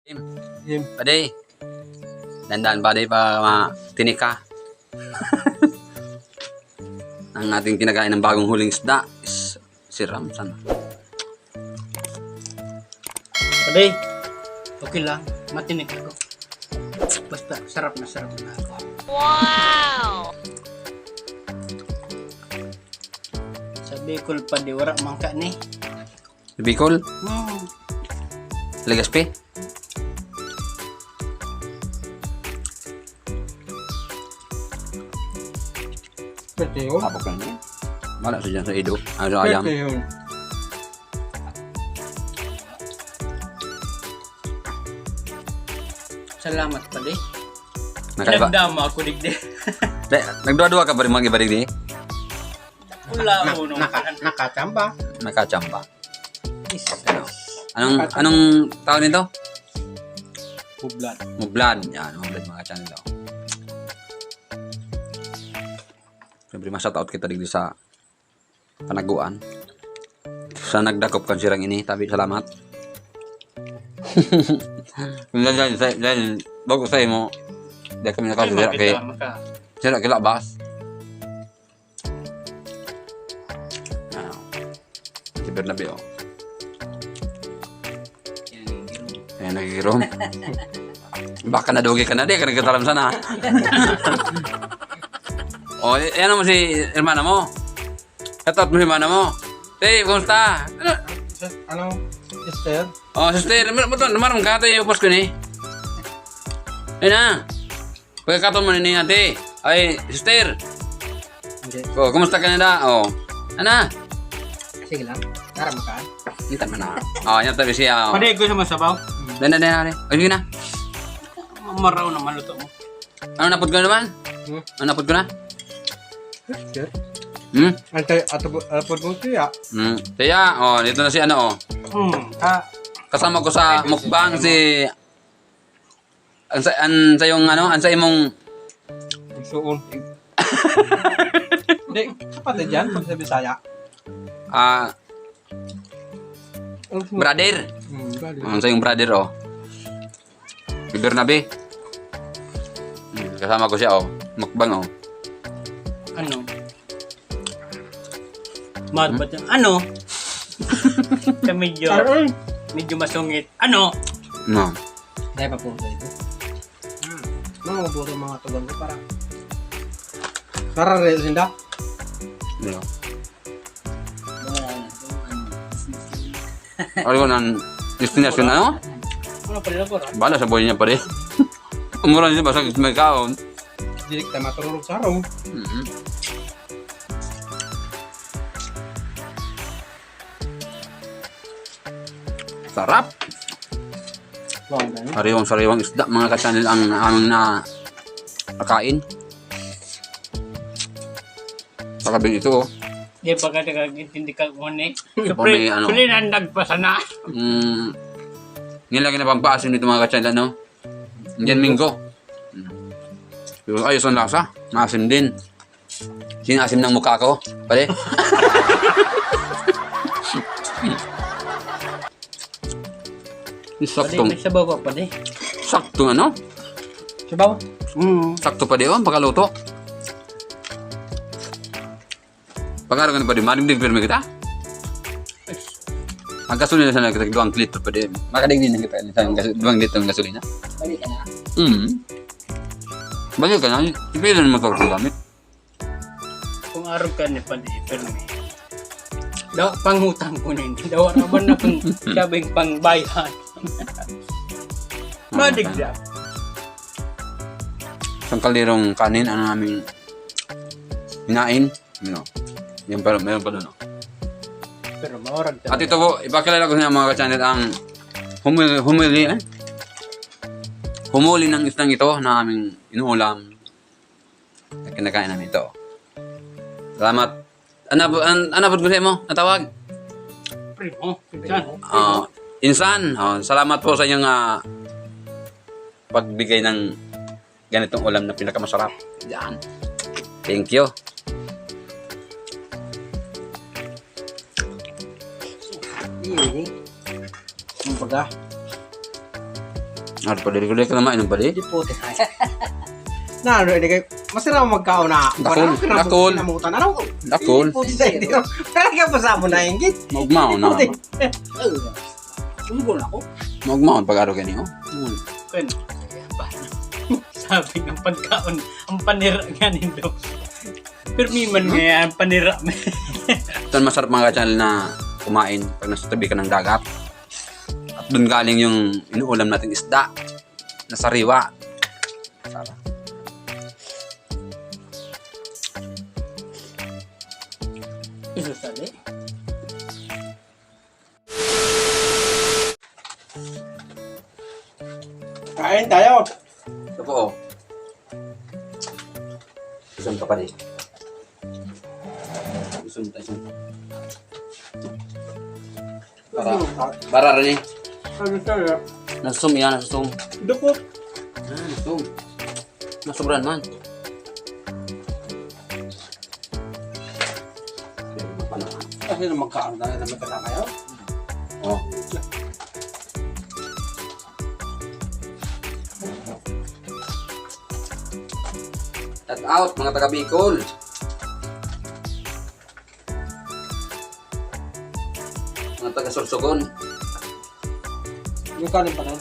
Game. Pwede. Dandan pwede pa tinika. Ang ating kinakain ng bagong huling isda is si Ramsan. Pwede. Okay lang. Matinik ako. Basta sarap na ako. Wow! Sa Bicol pa di wala mangka ni. Bicol, Hmm. Legazpi. Pwede yun. Apok lang niya. Wala sa dyan sa Ido. Ano sa ayam. Pwede yun. Salamat pwede. Nakaiba. Nagdama ako digdi. Nagdua-dua ka pa rin mga iba digdi. Wala ko nung Nakachamba. Nakachamba. is. Anong tawag nito? Hublan. Mublan. Yan, mublan mga channel daw. Siyempre, masataot kita digdi sa panaguan. Sa nagdakop kan sirang ini. Tabi, salamat. Dahil, bago sa'yo mo, dahil kami nakasira kay sira kay Labas. Si Bernabe, oh. Ayan, nagigirom. Baka nadugi ka na, di ka nagkatalam sana. Oh, yan mo si hermana mo. Katot mo si hermana mo. Hey, kumusta? Ano? Sister? Oh, sister, namarang ka tayo upos ko ni. Ayun na. Pagkakaton mo ni ate. Ay, sister. Hindi. Oh, kumusta ka na da? Oh. Ana? Sige lang. Tara makaan. Hintan mo na. Oh, yan tabi siya. Oh. Pwede ko sa masabaw. Dan. Ay, sige na. Maraw na maluto mo. Ano napod ko naman? Ano napod ko na? Sister? Hmm? Antay, atapod mo siya. Kaya, oh, dito na si ano, oh. Kasama ko sa mukbang si... Ang sa yung ano, ang sa imong... Suon. Hindi, kapatid yan, pag sa Bisaya. Brother. Bali. Ang sa yung brother, oh. Si Bernabe. Kasama ko siya, oh. Mukbang, oh. Ano? Mahal ba yan? Ano? Sa medyo masungit. Ano? No. Dahil pa po ito. Mga mabuto mga tugang ko para. Para rin sinda. No. Ano ko ng destination na, no? Ano pa rin ako? Bala sa buhay niya pa rin. Umuran siya basta may kaon. Dirik tayo matulog sa araw. Sarap. Sariwang isda mga ka-channel ang aming na nakain. Sakabing ito, oh. Di ba ka nagkakintindi ka kung ano eh? May ano. Sulinandag pa sana. Nilagyan na pang paasim nito mga ka-channel, no? Indian Minggo. Pero ayos ang lasa. Maasim din. Sinasim ng mukha ko. Pwede? Saktong, May sabaw pa pa di. saktong ano? Sabaw? Sakto pa di, oh, pagkaluto. Pagkaro ka na pa di, maring din pirmi kita. Ang gasolina sana kita, 2 litro pa di. Makadig din kita, 2 litro ng gasolina. Balik ka na. Balik ka na, ipilan naman ka gamit. Kung araw ka ni pa di, pero may daw pangutang ko na hindi. Daw naman na pang sabing pangbayan. Madigda. Isang kalirong kanin, ano namin hinain. Yan pa, meron pa doon. No? Pero maorag At ito po, ipakilala ko sa inyo mga ka-channel ang humuli ng isang ito na aming inuulam na kinakain namin ito. Salamat. Ano po ko sa mo? Natawag? Primo. Pinsan. Insan, salamat po sa inyong pagbigay ng ganitong ulam na pinakamasarap. Yan. Thank you. Kumbaga. Ano pa, dili ko naman, inom pa di? Di puti. Na, ano, hindi kayo, masarap magkaon na. Dakol. Kinamutan. Ano? Dakol. Puti sa hindi. Parang ka pa sa mo na yung git. Maugmaon na. Puti. Sumugol ako. Maugmaon pag-araw ganyan, oh. Ken. Sabi ng pagkaon, ang panira nga nito. Permi man nga ang panira. Ito masarap mga ka-channel na kumain pag nasa tabi ka ng dagat. At doon galing yung inuulam nating isda na sariwa. Sarap. Isusali. Kain tayo. Ito po, oh. Isang pa rin. Isang. Bara rin eh. Ano tayo? Nasusum yan, nasusum. Dukot. Nasusum. Nasubran man. Kasi na magkaon tayo na magkasama kayo. Oh. Shout out mga taga Bicol. Mga taga Sorsogon. Yung kanin pa na.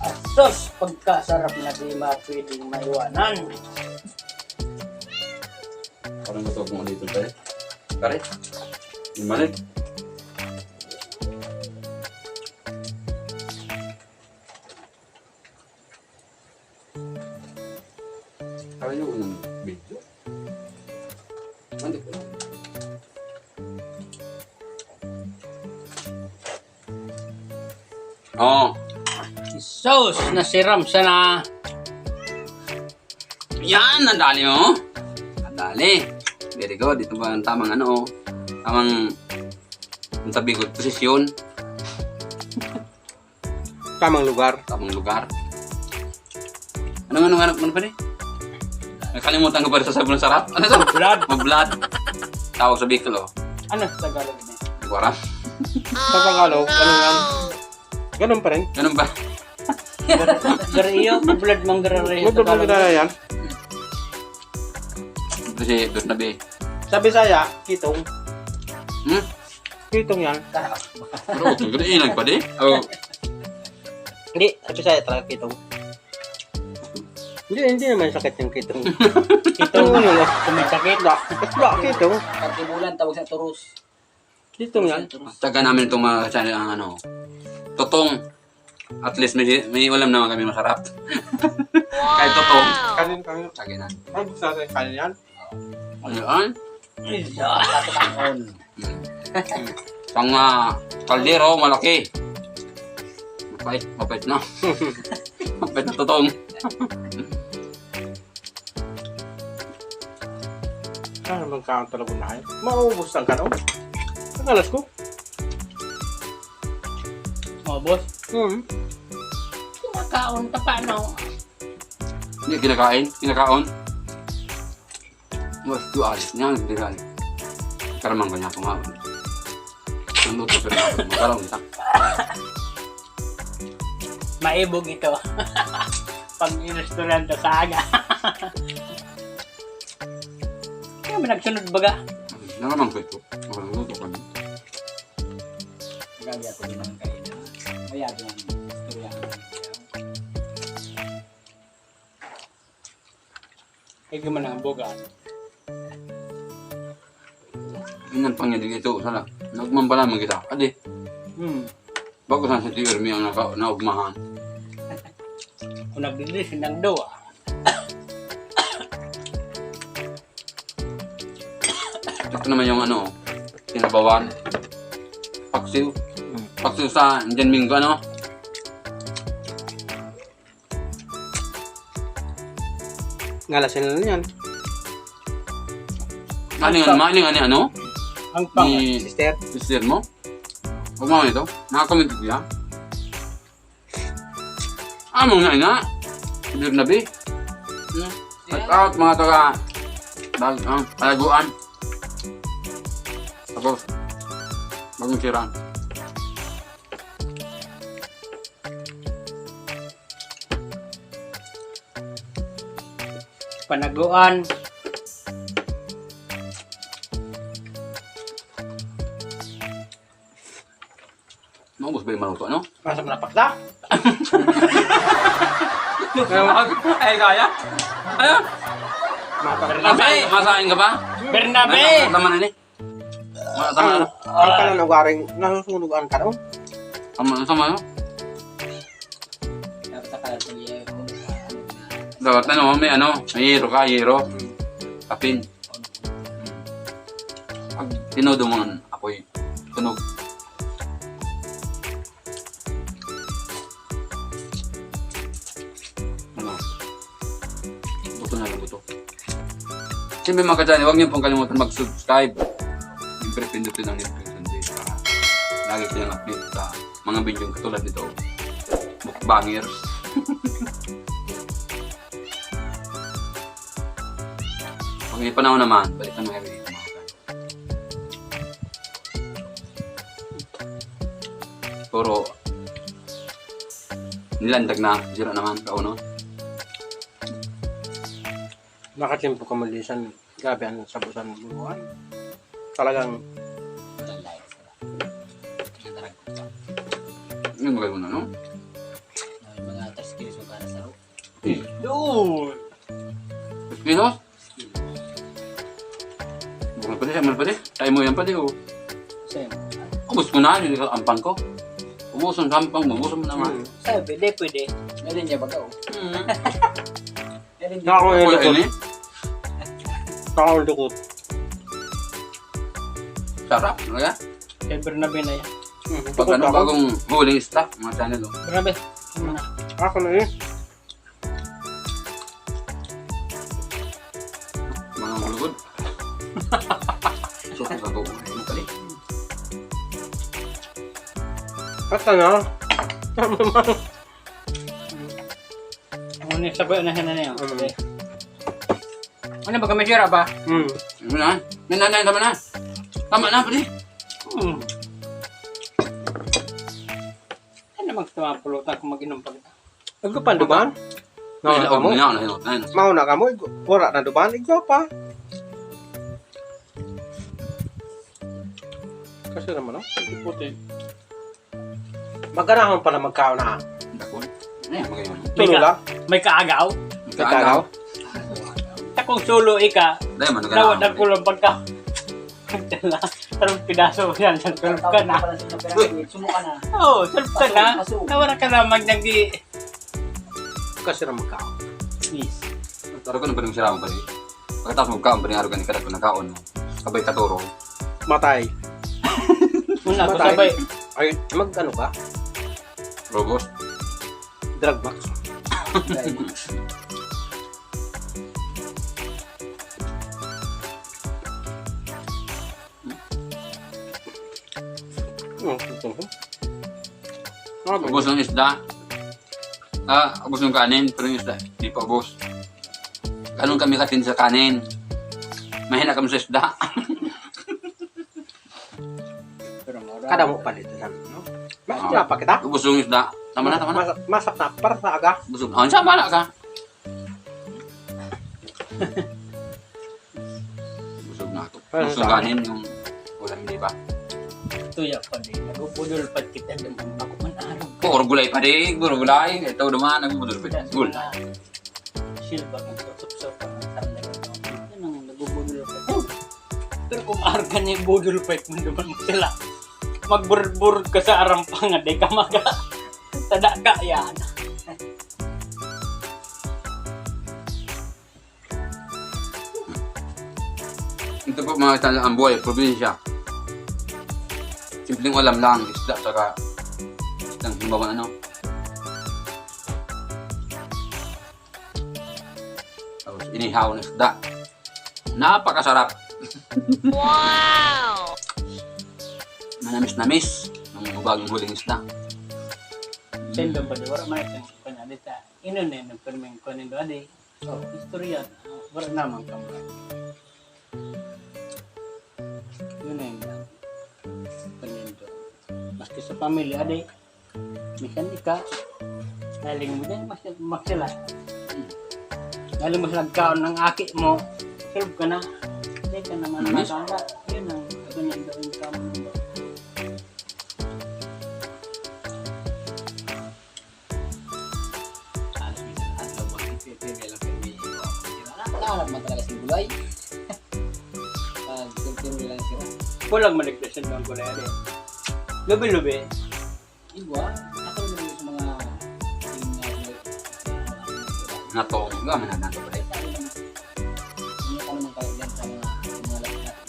Asos, pagkasarap na di mapwedeng maiwanan. Parang gusto kong dito tayo. Kare? Yung malik. Kaya nyo unang video? Hindi ko lang. Oo. Sos, nasiram sana. Yan, nadali mo. Nadali. Very good. Ito ba ang tamang ano? Tamang ang sabi ko, posisyon. Tamang lugar. Tamang lugar. Ano pa rin? Nakalimutan ko pa rin sa sabi ng sarap. Ano ito? Blood. Mag-blood. Tawag sa Bicol, oh. Ano sa Tagalog niya? Hindi ko alam. Sa Tagalog, ganun yan. Ganun pa rin. Ganun ba? Gariyo, blood mang gariyo. Magbabago na yan. Kasi doon na be. Sa Bisaya, kitong. Hmm? Kitong yan. Pero ito, ganun pa di? Oh. Hindi, sa Bisaya talaga kitong. Hindi naman sakit yung kitong. Kitong ano lang. Kumisakit. Kitong. Katibulan, tawag sa turus. Kitong yan. Taga namin itong mga channel ang ano. Totong. At least may ulam naman kami masarap. Kahit totong. Kanin. Sagay na. Ay, gusto natin kanin yan. Ano yan? Taon. Pang kaldero, malaki. Mapait na. Mapait na totong. Ano bang kaon talaga na kayo? Mauubos lang ka no? Ang alas ko. Oh, boss. Kumakaon ka paano? Hindi, kinakaon. Mas itu alis niya, hindi rin. Karamang kanya kumaon. Naluto pero magkaraw nita. Maibog ito. Pag i-restaurant sa aga. Kaya ba nagsunod baga? Naramang ko ito. Naluto ko niya. Gagi ako din ang kain. Mayag lang. Istorya. Kaya gimana ang boga? Inan pang yan dito. Sala. Nagmamba naman kita. Adi. Bago saan si Tirmi ang naugmahan. Kung nagdilis ng doa. Ito naman yung ano. Tinabawan. Paksiw. Paksiw sa Indian Minggo ano. Ngalasin na yan. Maling ano? Ang pang. Ni sister mo? Huwag mo ito. Nakakomment ko yan. Among na ina. Ibig na be. Shout out mga palaguan. Tapos Bagong sirang. Panaguan. Naubos ba yung maluto, no? Masam na pakda. Ay, kaya? Ano? Bernabe! Masain ka ba? Bernabe! Tama na ni. Tama na. Ang ka na nagaring, nasusunugan ka doon. Tama na. Dapat ano, may hero ka, hero. Kapin. Pag tinodo mo nga, apoy tunog. Ano? Buto na lang buto. Siyempre mga kadyani, huwag niyo pong kalimutan mag-subscribe. Siyempre pindutin ang notification bell para lagi kayong update sa mga video katulad nito. Mukbangers. Pag may panahon naman, balikan mo kami dito mga kadyani. Puro nilandag na, zero naman, kauno. Nakatimpo ka malisan. Grabe ang sabusan bunuan. Talagang Ano magay mo na, no? Mga 3 kilos mo para sa raw. Dude! Pinos? Bukan pa di, amal pa di. Tayo mo yan pa di, oh. Same. Ubus ko na, yung ampan ko. Ubuson sampang mo, ubuson mo naman. Sabi, pwede. Meron niya baga oh. Meron niya. nakakawin Wala dukot. ini. Nakakawin dukot. Sarap, ano ya? Kay Bernabe na yan. Pag ano, bagong huling staff, mga channel, oh. Bernabe. Ano na? Ako na eh. Mga hulugod. So, kung gagawin mo pa di. Basta na. Ano ni sabi na na yan. Ano? Okay. Ano ba kami sira ba? Ano na? Nanay, tama na. Tama na, pa di. Ano magtamapulutan kung mag-inom pa kita? Nagkapan duman? Mauna ka mo? Ayun. Mauna ka mo? Wala na duman? Ikaw pa. Kasi naman, no? Hindi puti. Maganahan pala magkaon na. Dakon. Ano magayon? Tulo lang. May kaagaw. Kagaw. Takong sulo ika. Dahil man, Nawad ang kulang pagka. Tala. Tarong pidaso yan. Tulog ka na. Sumo ka na. Oo, tulog ka na. Nawara ka na magnagi. Kasi na magkaon. Yes. Taro ko na ba nung sirama pa di? Pagkatapos magkaon pa rin araw ganit ka na nakaon mo. Kabay katuro. Matay. Una ko Matay. sabay. Ay, mag-ano ka? Robos. Drug max. Ubos ng isda. Ubos ng kanin, pero yung isda, di pa ubos. Ganun kami katin sa kanin. Mahina kami sa isda. Pero mura. Kada mo pa dito lang, no? Masya pa kita? Ubos yung isda. Tama na, tama na. Masak na, para sa aga. Busog na. Sama na ka. Busog na ako. Busog ng kanin, yung ulam, di ba? Tuya pa din. Nagupudol pa kita. Ako man araw. Puro gulay pa di, puro gulay. Ito naman, nagbubudol pa di. Gulay. Silva kang susupsop ka ng sandal. Yan ang nagubudol pa. Pero kung arga niya budol pa mo naman mo sila. Magburbur ka sa arampang di ka maga. Tada ka yan. Ito po mga itan ang buhay, probinsya. Simpleng ulam lang, isda, saka isdang himbawan ano. Tapos inihaw na isda. Napakasarap. Wow! Manamis-namis ng bagong huling isda. Sendo pa di wala man ito kanya dita. Ino na yung permeng ko nindo adi. Oh, istorya. Wala naman ka mo. Yun na yung kanya. Maski sa pamilya, aday. Minsan ika, galing mo dyan, magsila. Galing mo sa nagkaon ng aki mo, serve ka na. Hindi ka naman Miss? matanda. Yun ang ganyan gawin ka mo. Alas minsan adlaw ba pipili lang kami. Nakalap man talaga si gulay. Pag pipili lang sila. Kulang maligtasin ng kulay, aday. Lubi-lubi. Iwa, ako rin sa mga Nato, gaman na nato pala. hindi ka naman kayo yan sa mga lahat.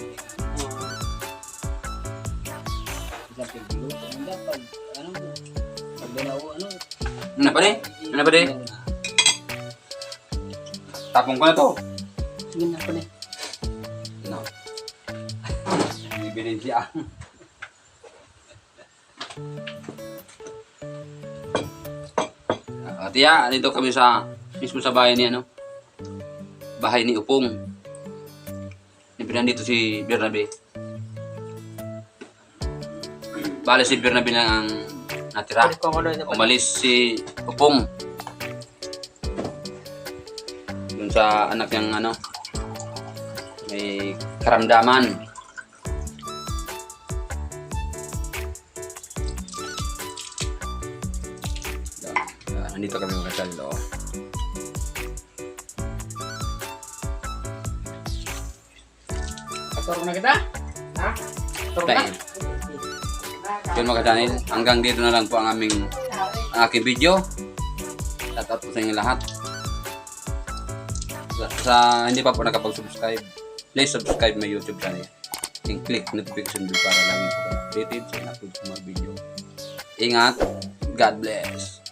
Isang pagbilo. Ang dapat, pag dalaw, Ano pa rin? Ano pa rin? Tapong ko na to. Sige na pala. No. Bibilin siya. Tiya, dito kami sa mismo sa bahay ni ano. Bahay ni Upong. Nandito si Bernabe. Bale si Bernabe lang ang natira. Umalis si Upong. Dun sa anak niyang ano. May karamdaman. Nandito kami mga kasalo. Turo na kita? Ha? Turo na? Dahil, yun mga channel, hanggang dito na lang po ang aking video. Shout out po sa inyo lahat. Sa hindi pa po nakapag-subscribe, please subscribe my YouTube channel and click notification bell para lagi po kayo updated sa upload ng mga video. Ingat, God bless.